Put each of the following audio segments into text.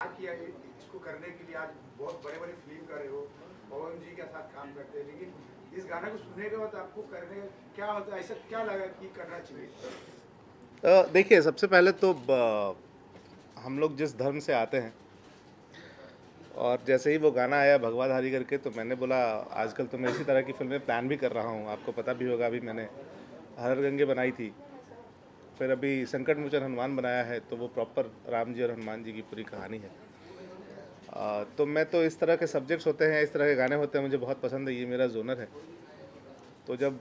किया इसको करने के लिए? आज बहुत बड़े बड़े फिल्म कर रहे हो, पवन जी के साथ काम करते हैं, लेकिन इस गाना को सुनने के बाद आपको करने क्या होता है, ऐसा क्या लगा कि करना चाहिए? देखिए, सबसे पहले तो हम लोग जिस धर्म से आते हैं, और जैसे ही वो गाना आया भगवाधारी करके, तो मैंने बोला आजकल तो मैं इसी तरह की फिल्में प्लान भी कर रहा हूँ। आपको पता भी होगा, अभी मैंने हर गंगे बनाई थी, फिर अभी संकट मोचन हनुमान बनाया है, तो वो प्रॉपर राम जी और हनुमान जी की पूरी कहानी है। तो मैं तो इस तरह के सब्जेक्ट्स होते हैं, इस तरह के गाने होते हैं, मुझे बहुत पसंद है, ये मेरा जोनर है। तो जब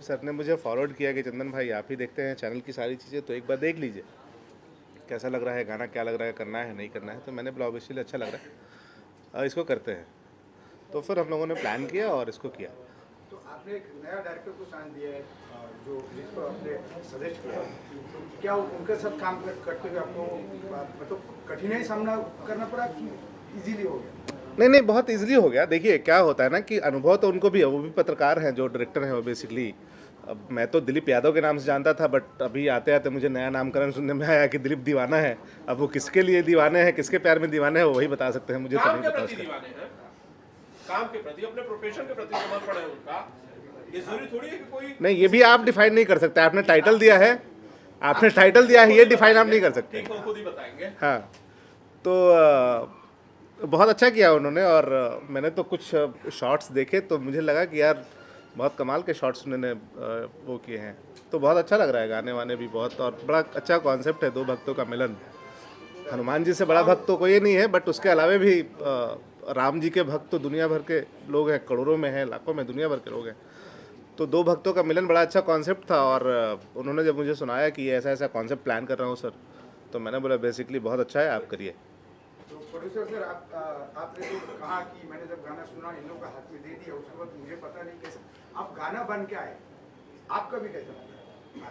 सर ने मुझे फॉरवर्ड किया कि चंदन भाई आप ही देखते हैं चैनल की सारी चीज़ें, तो एक बार देख लीजिए कैसा लग रहा है गाना, क्या लग रहा है, करना है नहीं करना है। तो मैंने बोला ऑब्वियसली अच्छा लग रहा है, इसको करते हैं। तो फिर हम लोगों ने प्लान किया और इसको किया। तो आपने एक नया डायरेक्टर को चांस दिया है, जो जिसको आपने सजेस्ट किया है, तो क्या उनके साथ काम करते हुए आपको मतलब कठिनाई सामना करना पड़ा कि इजीली हो गया? नहीं, बहुत इजीली हो गया। देखिए क्या होता है ना कि अनुभव तो उनको भी है, वो भी पत्रकार हैं, जो डायरेक्टर हैं वो बेसिकली। अब मैं तो दिलीप यादव के नाम से जानता था, बट अभी आते आते मुझे नया नामकरण सुनने में आया कि दिलीप दीवाना है। अब वो किसके लिए दीवाने हैं, किसके प्यार में दीवाने हैं, वो वही बता सकते हैं, मुझे तो नहीं पता उसका। काम के प्रति, अपने प्रोफेशन के प्रति समर्पण है उनका। ये जरूरी थोड़ी है कि कोई नहीं, ये भी आप डिफाइन नहीं कर सकते। आपने टाइटल दिया है, आपने टाइटल दिया है, ये डिफाइन आप नहीं कर सकते। ठीक है, खुद ही बताएंगे। हाँ, तो बहुत अच्छा किया उन्होंने। और मैंने तो कुछ शॉट्स देखे तो मुझे लगा कि यार बहुत कमाल के शॉट्स उन्होंने वो किए हैं। तो बहुत अच्छा लग रहा है, गाने वाने भी बहुत, और बड़ा अच्छा कॉन्सेप्ट है, दो भक्तों का मिलन। हनुमान जी से बड़ा भक्त तो कोई नहीं है, बट उसके अलावा भी राम जी के भक्त तो दुनिया भर के लोग हैं, करोड़ों में हैं, लाखों में, दुनिया भर के लोग हैं। तो दो भक्तों का मिलन बड़ा अच्छा कॉन्सेप्ट था। और उन्होंने जब मुझे सुनाया कि ऐसा ऐसा कॉन्सेप्ट प्लान कर रहा हूँ सर, तो मैंने बोला बेसिकली बहुत अच्छा है, आप करिए। तो प्रोड्यूसर सर, आपने जो कहा कि मैंने जब गाना सुना इन लोगों का हाथ में दे दिया, उसके बाद मुझे पता नहीं कैसे आप गाना बन के आए, आपका भी कैसा लगा?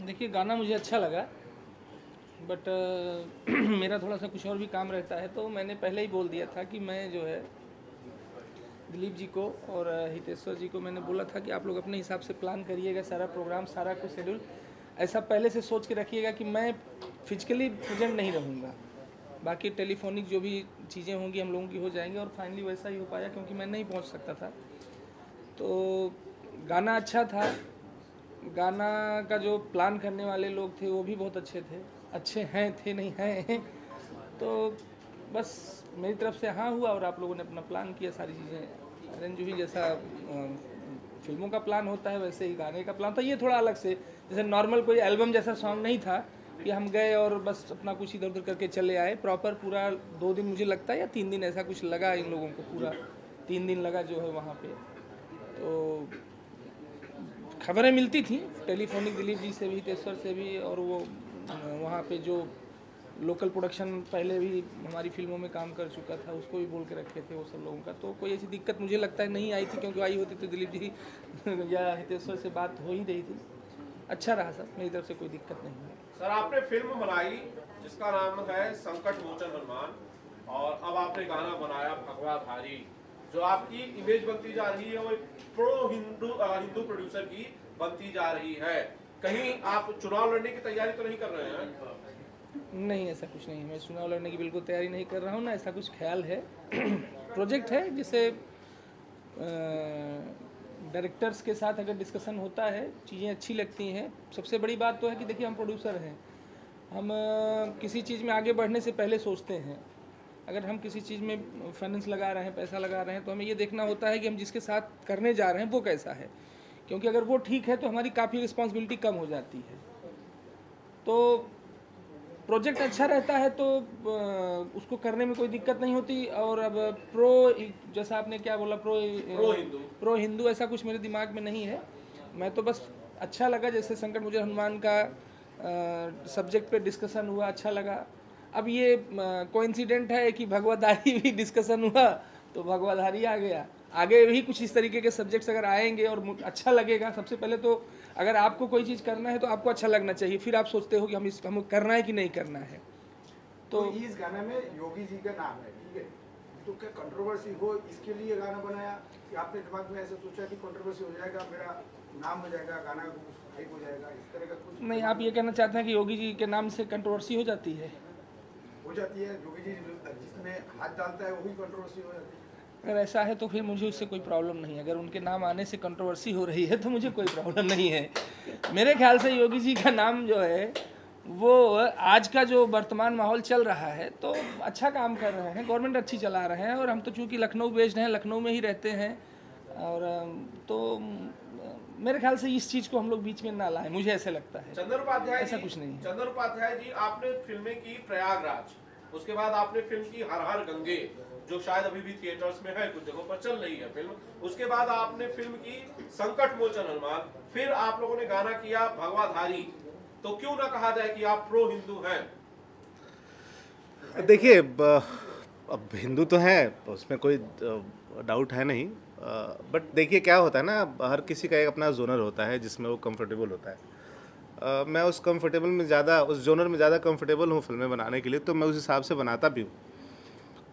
देखिए, गाना मुझे अच्छा लगा, बट मेरा थोड़ा सा कुछ और भी काम रहता है। तो मैंने पहले ही बोल दिया था कि मैं जो है दिलीप जी को और हितेश्वर जी को मैंने बोला था कि आप लोग अपने हिसाब से प्लान करिएगा, सारा प्रोग्राम, सारा कुछ शेड्यूल ऐसा पहले से सोच के रखिएगा कि मैं फिजिकली प्रेजेंट नहीं रहूँगा, बाकी टेलीफोनिक जो भी चीज़ें होंगी हम लोगों की हो जाएंगी। और फाइनली वैसा ही हो पाया, क्योंकि मैं नहीं पहुँच सकता था। तो गाना अच्छा था, गाना का जो प्लान करने वाले लोग थे वो भी बहुत अच्छे थे, अच्छे हैं, थे नहीं हैं। तो बस मेरी तरफ से हाँ हुआ, और आप लोगों ने अपना प्लान किया, सारी चीज़ें अरेंज हुई। जैसा फिल्मों का प्लान होता है वैसे ही गाने का प्लान था। ये थोड़ा अलग से, जैसे नॉर्मल कोई एल्बम जैसा सॉन्ग नहीं था कि हम गए और बस अपना कुछ इधर उधर करके चले आए। प्रॉपर पूरा 2 दिन मुझे लगता है या 3 दिन ऐसा कुछ लगा इन लोगों को, पूरा 3 दिन लगा जो है वहाँ पे। तो खबरें मिलती थी टेलीफोनिक दिलीप जी से भी, हितेश्वर से भी, और वो वहाँ पे जो लोकल प्रोडक्शन पहले भी हमारी फिल्मों में काम कर चुका था उसको भी बोल के रखे थे वो सब लोगों का। तो कोई ऐसी दिक्कत मुझे लगता है नहीं आई थी, क्योंकि आई होती तो दिलीप जी या हितेश्वर से बात हो ही रही थी। अच्छा रहा सर, मेरी तरफ से कोई दिक्कत नहीं है। सर, आपने फिल्म बनाई जिसका नाम है संकट मोचन हनुमान, और अब आपने गाना बनाया भगवाधारी। जो आपकी इमेज बनती जा रही है वो प्रो हिंदू प्रोड्यूसर की बनती जा रही है। कहीं आप चुनाव लड़ने की तैयारी तो नहीं कर रहे हैं? नहीं, ऐसा कुछ नहीं है, मैं चुनाव लड़ने की बिल्कुल तैयारी नहीं कर रहा हूँ, ना ऐसा कुछ ख्याल है। प्रोजेक्ट है जिसे डायरेक्टर्स के साथ अगर डिस्कशन होता है, चीज़ें अच्छी लगती हैं। सबसे बड़ी बात तो है कि देखिए हम प्रोड्यूसर हैं, हम किसी चीज़ में आगे बढ़ने से पहले सोचते हैं। अगर हम किसी चीज़ में फाइनेंस लगा रहे हैं, पैसा लगा रहे हैं, तो हमें ये देखना होता है कि हम जिसके साथ करने जा रहे हैं वो कैसा है, क्योंकि अगर वो ठीक है तो हमारी काफ़ी रिस्पॉन्सिबिलिटी कम हो जाती है। तो प्रोजेक्ट अच्छा रहता है तो उसको करने में कोई दिक्कत नहीं होती। और अब जैसा आपने क्या बोला, प्रो हिंदू ऐसा कुछ मेरे दिमाग में नहीं है। मैं तो बस अच्छा लगा, जैसे संकट मुझे हनुमान का सब्जेक्ट पे डिस्कशन हुआ, अच्छा लगा। अब ये कोइंसिडेंट है कि भगवतधारी भी डिस्कशन हुआ तो भगवतधारी आ गया। आगे भी कुछ इस तरीके के सब्जेक्ट्स अगर आएंगे और अच्छा लगेगा, सबसे पहले तो अगर आपको कोई चीज़ करना है तो आपको अच्छा लगना चाहिए, फिर आप सोचते हो कि हम करना है कि नहीं करना है। तो इस गाने में योगी जी का नाम है, ठीक है, तो क्या कंट्रोवर्सी हो इसके लिए गाना बनाया, कि आपने दिमाग में ऐसा सोचा कि कंट्रोवर्सी हो जाएगा, मेरा नाम हो जाएगा, गाना हाइप हो जाएगा, इस तरह का कुछ? नहीं, आप ये कहना चाहते हैं कि योगी जी के नाम से कंट्रोवर्सी हो जाती है? हो जाती है, योगी जी जिसमें हाथ डालता है वही कंट्रोवर्सी हो जाती है? अगर ऐसा है तो फिर मुझे उससे कोई प्रॉब्लम नहीं है। अगर उनके नाम आने से कंट्रोवर्सी हो रही है तो मुझे कोई प्रॉब्लम नहीं है। मेरे ख्याल से योगी जी का नाम जो है वो आज का जो वर्तमान माहौल चल रहा है तो अच्छा काम कर रहे हैं, गवर्नमेंट अच्छी चला रहे हैं, और हम तो चूँकि लखनऊ बेस्ड हैं, लखनऊ में ही रहते हैं, और तो मेरे ख्याल से इस चीज़ को हम लोग बीच में ना लाएं, मुझे ऐसे लगता है। चंदन उपाध्याय ऐसा जी, कुछ नहीं है। चंदन उपाध्याय जी, आपने फिल्में की प्रयागराज, उसके बाद आपने फिल्म की हर हर गंगे, जो शायद अभी भी थिएटर्स में है, कुछ जगहों पर चल रही है फिल्म। उसके बाद आपने फिल्म की संकट मोचन हनुमान, फिर आप लोगों ने गाना किया भगवाधारी। तो क्यों ना कहा जाए कि आप प्रो हिंदू हैं? देखिए, अब हिंदू तो हैं, उसमें कोई डाउट है नहीं, बट देखिए क्या होता है ना, हर किसी का एक अपना जोनर होता है जिसमें वो कंफर्टेबल होता है। मैं उस कंफर्टेबल में ज़्यादा, उस जोनर में ज़्यादा कंफर्टेबल हूँ फिल्में बनाने के लिए, तो मैं उस हिसाब से बनाता भी हूँ।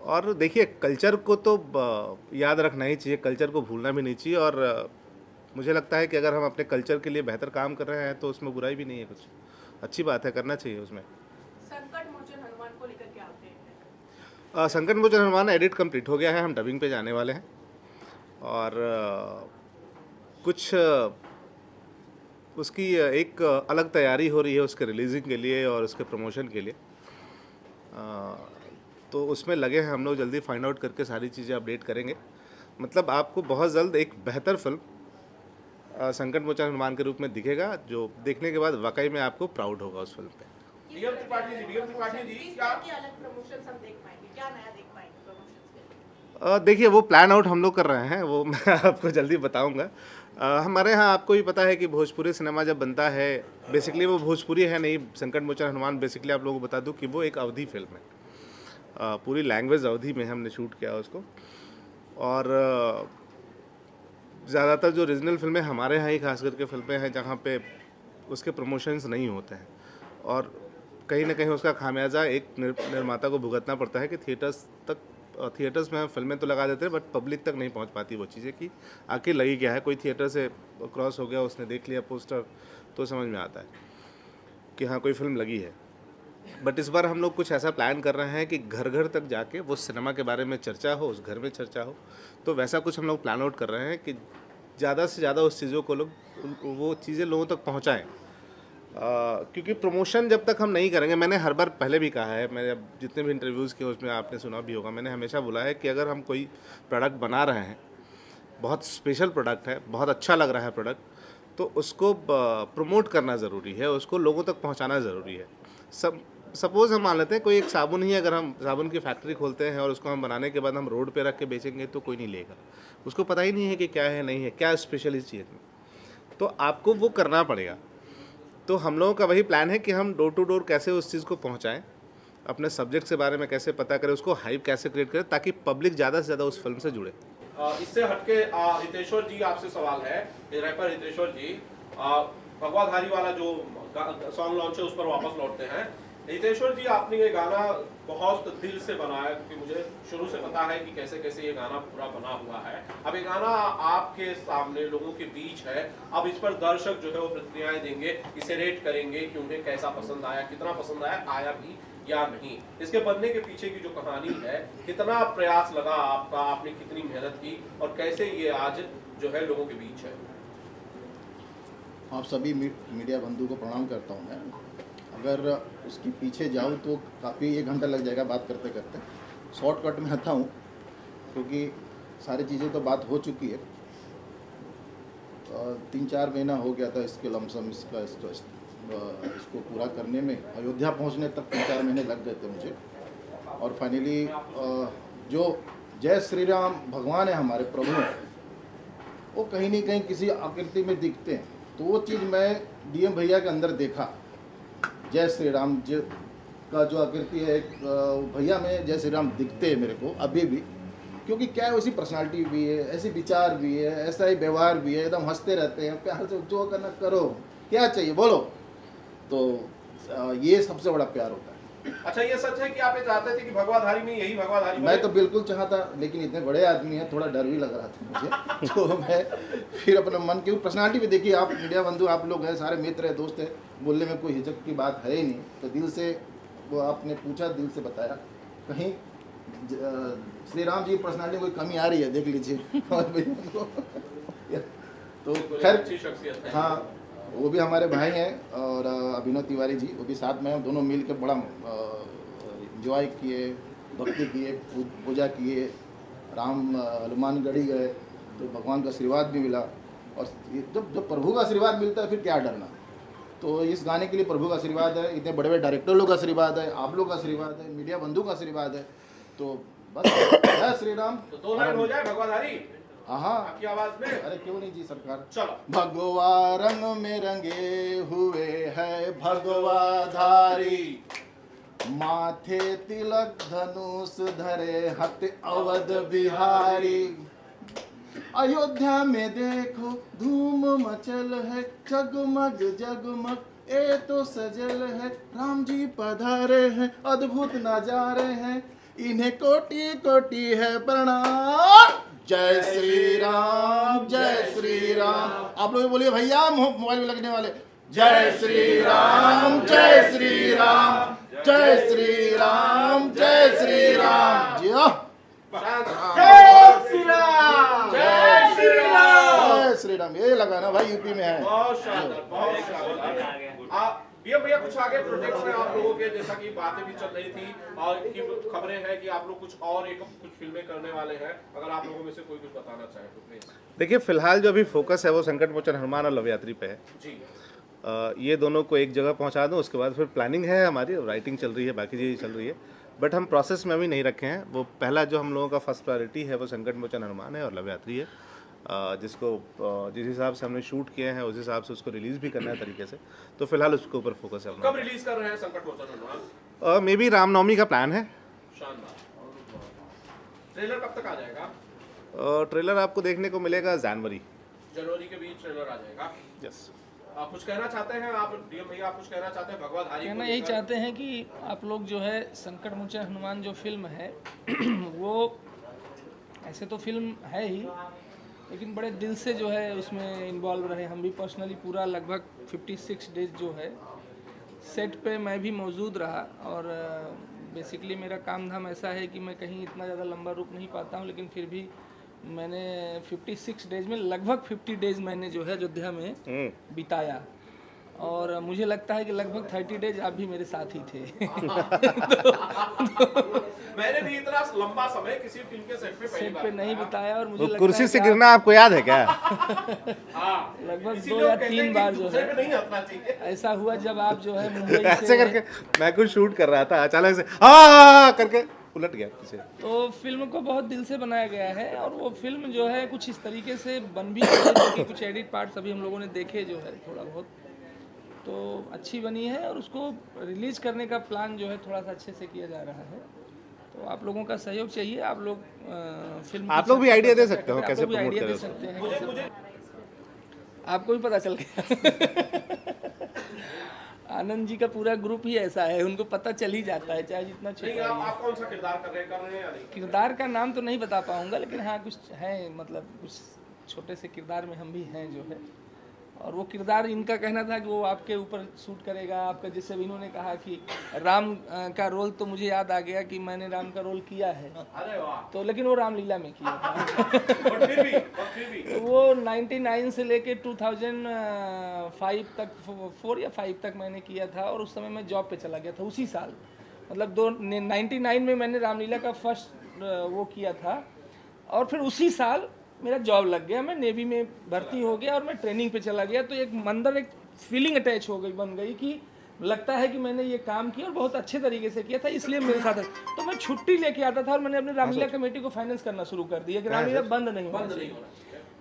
और देखिए, कल्चर को तो याद रखना ही चाहिए, कल्चर को भूलना भी नहीं चाहिए, और मुझे लगता है कि अगर हम अपने कल्चर के लिए बेहतर काम कर रहे हैं तो उसमें बुराई भी नहीं है, कुछ अच्छी बात है, करना चाहिए उसमें। संकट मोचन हनुमान को लेकर क्या अपडेट है? संकट मोचन हनुमान एडिट कंप्लीट हो गया है, हम डबिंग पे जाने वाले हैं, और कुछ उसकी एक अलग तैयारी हो रही है उसके रिलीजिंग के लिए और उसके प्रमोशन के लिए, तो उसमें लगे हैं हम लोग, जल्दी फाइंड आउट करके सारी चीज़ें अपडेट करेंगे। मतलब आपको बहुत जल्द एक बेहतर फिल्म संकट मोचन हनुमान के रूप में दिखेगा, जो देखने के बाद वाकई में आपको प्राउड होगा उस फिल्म पे। डीएम त्रिपाठी जी, क्या अलग प्रमोशंस हम देख पाएंगे, क्या नया देख पाएंगे प्रमोशंस के लिए? देखिए, वो प्लान आउट हम लोग कर रहे हैं, वो मैं आपको जल्दी बताऊंगा। हमारे यहाँ आपको भी पता है कि भोजपुरी सिनेमा जब बनता है, बेसिकली वो भोजपुरी है नहीं, संकट मोचन हनुमान बेसिकली आप लोगों को बता दूं कि वो एक अवधी फिल्म है, पूरी लैंग्वेज अवधी में हमने शूट किया उसको, और ज़्यादातर जो रीजनल फिल्में हमारे यहाँ ही खास करके फिल्में हैं जहाँ पे उसके प्रमोशंस नहीं होते हैं, और कहीं ना कहीं उसका खामियाजा एक निर्माता को भुगतना पड़ता है कि थिएटर्स में हम फिल्में तो लगा देते हैं, बट पब्लिक तक नहीं पहुंच पाती वो चीज़ें कि आखिर लगी क्या है। कोई थिएटर से क्रॉस हो गया, उसने देख लिया पोस्टर, तो समझ में आता है कि हाँ कोई फिल्म लगी है। बट इस बार हम लोग कुछ ऐसा प्लान कर रहे हैं कि घर घर तक जाके वो सिनेमा के बारे में चर्चा हो, उस घर में चर्चा हो, तो वैसा कुछ हम लोग प्लान आउट कर रहे हैं कि ज़्यादा से ज़्यादा उस चीज़ों को वो चीज़ें लोगों तक पहुँचाएँ। क्योंकि प्रमोशन जब तक हम नहीं करेंगे, मैंने हर बार पहले भी कहा है, मैंने अब जितने भी इंटरव्यूज़ किए उसमें आपने सुना भी होगा, मैंने हमेशा बोला है कि अगर हम कोई प्रोडक्ट बना रहे हैं, बहुत स्पेशल प्रोडक्ट है, बहुत अच्छा लग रहा है प्रोडक्ट, तो उसको प्रमोट करना ज़रूरी है, उसको लोगों तक पहुंचाना ज़रूरी है। सपोज़ हम मान लेते हैं कोई एक साबुन ही, अगर हम साबुन की फैक्ट्री खोलते हैं और उसको हम बनाने के बाद हम रोड पे रख के बेचेंगे तो कोई नहीं लेगा, उसको पता ही नहीं है कि क्या है नहीं है, क्या स्पेशल इस चीज़ में, तो आपको वो करना पड़ेगा। तो हम लोगों का वही प्लान है कि हम डोर टू डोर कैसे उस चीज़ को पहुंचाएं, अपने सब्जेक्ट के बारे में कैसे पता करें, उसको हाइप कैसे क्रिएट करें, ताकि पब्लिक ज़्यादा से ज़्यादा उस फिल्म से जुड़े। इससे हटके हितेश्वर जी, आपसे सवाल है, रैपर हितेश्वर जी, भगवाधारी वाला जो सॉन्ग लॉन्च है उस पर वापस लौटते हैं। हितेश्वर जी, आपने ये गाना बहुत दिल से बनाया, क्योंकि मुझे शुरू से पता है कि कैसे कैसे ये गाना पूरा बना हुआ है। अब ये गाना आपके सामने लोगों के बीच है, अब इस पर दर्शक जो है वो प्रतिक्रियाएं देंगे, इसे रेट करेंगे कि उन्हें कैसा पसंद आया, कितना पसंद आया भी या नहीं। इसके बनने के पीछे की जो कहानी है, कितना प्रयास लगा आपका, आपने कितनी मेहनत की, और कैसे ये आज जो है लोगों के बीच है? आप सभी मीडिया बंधु को प्रणाम करता हूँ मैं। अगर उसके पीछे जाऊँ तो काफ़ी 1 घंटा लग जाएगा बात करते करते। शॉर्टकट में आता हूँ क्योंकि सारी चीज़ें तो बात हो चुकी है। 3-4 महीना हो गया था इसके लमसम इसको पूरा करने में। अयोध्या पहुँचने तक 3-4 महीने लग गए थे मुझे, और फाइनली जो जय श्री राम भगवान है हमारे प्रभु, वो कहीं ना कहीं किसी आकृति में दिखते हैं, तो वो चीज़ मैं डीएम भैया के अंदर देखा। जय श्री राम जी का जो आकृति है, भैया में जय श्री राम दिखते हैं मेरे को अभी भी, क्योंकि क्या है, वैसी पर्सनालिटी भी है, ऐसी विचार भी है, ऐसा ही व्यवहार भी है, एकदम हंसते रहते हैं, प्यार से जो करना करो, क्या चाहिए बोलो, तो ये सबसे बड़ा प्यार होता है। अच्छा, ये सच है कि आप ये चाहते थे कि भगवाधारी में यही भगवाधारी मैं तो बिल्कुल चाहता, लेकिन इतने बड़े आदमी हैं, थोड़ा डर भी लग रहा था मुझे। तो मैं फिर अपना मन की पर्सनालिटी भी देखी, आप मीडिया बंधु आप लोग हैं, सारे मित्र हैं, दोस्त हैं, बोलने में कोई हिचक की बात है ही नहीं, तो दिल से वो आपने पूछा दिल से बताया, कहीं श्री राम जी पर्सनालिटी कोई कमी आ रही है देख लीजिए। तो खैर अच्छी शख्सियत है। हाँ, वो भी हमारे भाई हैं और अभिनव तिवारी जी, वो भी साथ में हैं, दोनों मिल के बड़ा इंजॉय किए, भक्ति किए, पूजा किए, राम हनुमानगढ़ी गए तो भगवान का आशीर्वाद भी मिला। और जब प्रभु का आशीर्वाद मिलता है फिर क्या डरना। तो इस गाने के लिए प्रभु का आशीर्वाद है, इतने बड़े बड़े डायरेक्टर लोग का आशीर्वाद है, आप लोग का आशीर्वाद है, मीडिया बंधु का आशीर्वाद है। तो बस जय श्री राम। तो 2 लाइन हो जाए भगवाधारी हाँ आपकी आवाज में। अरे क्यों नहीं जी सरकार। चलो। भगवा रंग में रंगे हुए है भगवाधारी, माथे तिलक धनुष धरे हत अवध बिहारी। अयोध्या में देखो धूम मचल है, जगमग जगमग ए तो सजल है। राम जी पधारे हैं, अद्भुत नजारे हैं, इन्हें कोटि कोटि है प्रणाम। जय श्री राम, जय श्री राम। आप लोग बोलिए भैया मोबाइल में लगने वाले, जय श्री राम, जय श्री राम, जय श्री राम, जय श्री राम। जी जय श्री राम, जय श्री राम। जय श्री राम। ये लगाना भाई यूपी में है। बहुत शानदार, बहुत शानदार। आप भैया कुछ आगे प्रोजेक्ट्स हैं आप लोगों के, जैसा कि बातें भी चल रही थी और की खबरें हैं कि आप लोग कुछ फिल्में करने वाले हैं। अगर आप लोगों में से कोई कुछ बताना चाहे तो प्लीज। देखिए फिलहाल जो अभी फोकस है वो संकट मोचन हनुमान और लव यात्री पे है जी। ये दोनों को एक जगह पहुंचा दूं, उसके बाद फिर प्लानिंग है हमारी, राइटिंग चल रही है, बाकी चीज़ें चल रही है, बट हम प्रोसेस में अभी नहीं रखे हैं। वो पहला जो हम लोगों का फर्स्ट प्रायोरिटी है वो संकट मोचन हनुमान है और लव यात्री है, जिसको जिस हिसाब से हमने शूट किए हैं उस हिसाब से उसको रिलीज़ भी करना है तरीके से। तो फिलहाल उसके ऊपर फोकस है अपना। कब रिलीज कर रहे हैं संकट मोचन हनुमान? मे बी रामनवमी का प्लान है। शानदार। ट्रेलर कब तक आ जाएगा? ट्रेलर आपको देखने को मिलेगा जनवरी के बीच ट्रेलर आ जाएगा। यस। आप कुछ कहना चाहते हैं? आप डीएम भैया आप कुछ कहना चाहते हैं भगवाधारी? कहना यही चाहते हैं कि आप लोग जो है संकट मोचन हनुमान जो फिल्म है वो ऐसे तो फिल्म है ही, लेकिन बड़े दिल से जो है उसमें इन्वॉल्व रहे। हम भी पर्सनली पूरा लगभग 56 डेज जो है सेट पे मैं भी मौजूद रहा। और बेसिकली मेरा काम धाम ऐसा है कि मैं कहीं इतना ज़्यादा लंबा रुक नहीं पाता हूँ, लेकिन फिर भी मैंने 56 डेज में लगभग 50 डेज मैंने जो है अयोध्या में बिताया। और मुझे लगता है कि लगभग 30 डेज आप भी मेरे साथ ही थे। मैंने भी इतना लंबा समय किसी फिल्म के सेट पे पहली सेट बार पे नहीं बिताया और मुझे लगता कुर्सी है से कि गिरना आपको याद है क्या? हाँ, लगभग इसीलिए 2 वो या कहते 3 हैं बार कि जो दूसरे है पे नहीं हंसना चाहिए। ऐसा हुआ जब आप जो है मुंबई ऐसे से करके मैं कुछ शूट कर रहा था, अचानक से हाँ करके उलट गया पीछे। तो फिल्म को बहुत दिल से बनाया गया है और वो फिल्म जो है कुछ इस तरीके से बन भी गई है, क्योंकि कुछ एडिट पार्ट्स अभी हम लोगों ने देखे जो है थोड़ा बहुत, तो अच्छी बनी है और उसको रिलीज करने का प्लान जो है थोड़ा सा अच्छे से किया जा रहा है। तो आप लोगों का सहयोग चाहिए। आप लोग फिल्म आप लोग भी आइडिया दे सकते हो आप कैसे लोग भी प्रमोट आइडिया दे करें। सकते हैं मुझे कैसे- मुझे आपको भी पता चल गया। आनंद जी का पूरा ग्रुप ही ऐसा है, उनको पता चल ही जाता है चाहे जितना नहीं, छुपा आप कौन सा किरदार कर रहे हैं या नहीं? किरदार का नाम तो नहीं बता पाऊंगा, लेकिन हाँ कुछ है, मतलब कुछ छोटे से किरदार में हम भी हैं जो है। और वो किरदार इनका कहना था कि वो आपके ऊपर शूट करेगा आपका, जिससे इन्होंने कहा कि राम का रोल, तो मुझे याद आ गया कि मैंने राम का रोल किया है, अरे वाह। तो लेकिन वो रामलीला में किया था। और फिर भी तो वो 99 से लेके 2005 तक 4 या 5 तक मैंने किया था। और उस समय मैं जॉब पे चला गया था उसी साल, मतलब 99 में मैंने रामलीला का फर्स्ट वो किया था और फिर उसी साल मेरा जॉब लग गया, मैं नेवी में भर्ती हो गया और मैं ट्रेनिंग पे चला गया। तो एक अंदर एक फीलिंग अटैच हो गई, बन गई कि लगता है कि मैंने ये काम किया और बहुत अच्छे तरीके से किया था, इसलिए मेरे साथ है। तो मैं छुट्टी लेके आता था और मैंने अपनी रामलीला कमेटी को फाइनेंस करना शुरू कर दिया कि रामलीला बंद नहीं होना चाहिए।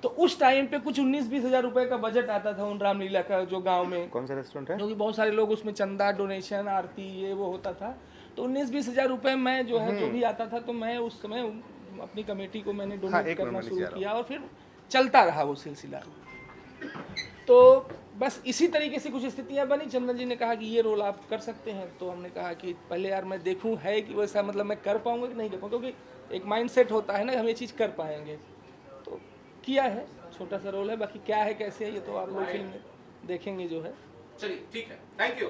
तो उस टाइम पे कुछ 19-20 हज़ार रुपए का बजट आता था उन रामलीला का, जो गाँव में, कौन सा रेस्टोरेंट है? क्योंकि बहुत सारे लोग उसमें चंदा, डोनेशन, आरती ये वो होता था। तो 19-20 हज़ार रुपये मैं जो है जो भी आता था, तो मैं उस समय अपनी कमेटी को मैंने डोनेट एक करना मिनट शुरू नीचे आ किया और फिर चलता रहा वो सिलसिला। तो बस इसी तरीके से कुछ स्थितियां बनी। चंदन जी ने कहा कि ये रोल आप कर सकते हैं, तो हमने कहा कि पहले यार मैं देखूं है कि वैसा, मतलब मैं कर पाऊंगा कि नहीं कर पाऊंगा, क्योंकि एक माइंड सेट होता है ना, हम ये चीज़ कर पाएंगे। तो किया है, छोटा सा रोल है, बाकी क्या है कैसे है ये तो आप लोग फिल्म में देखेंगे जो है। चलिए ठीक है, थैंक यू।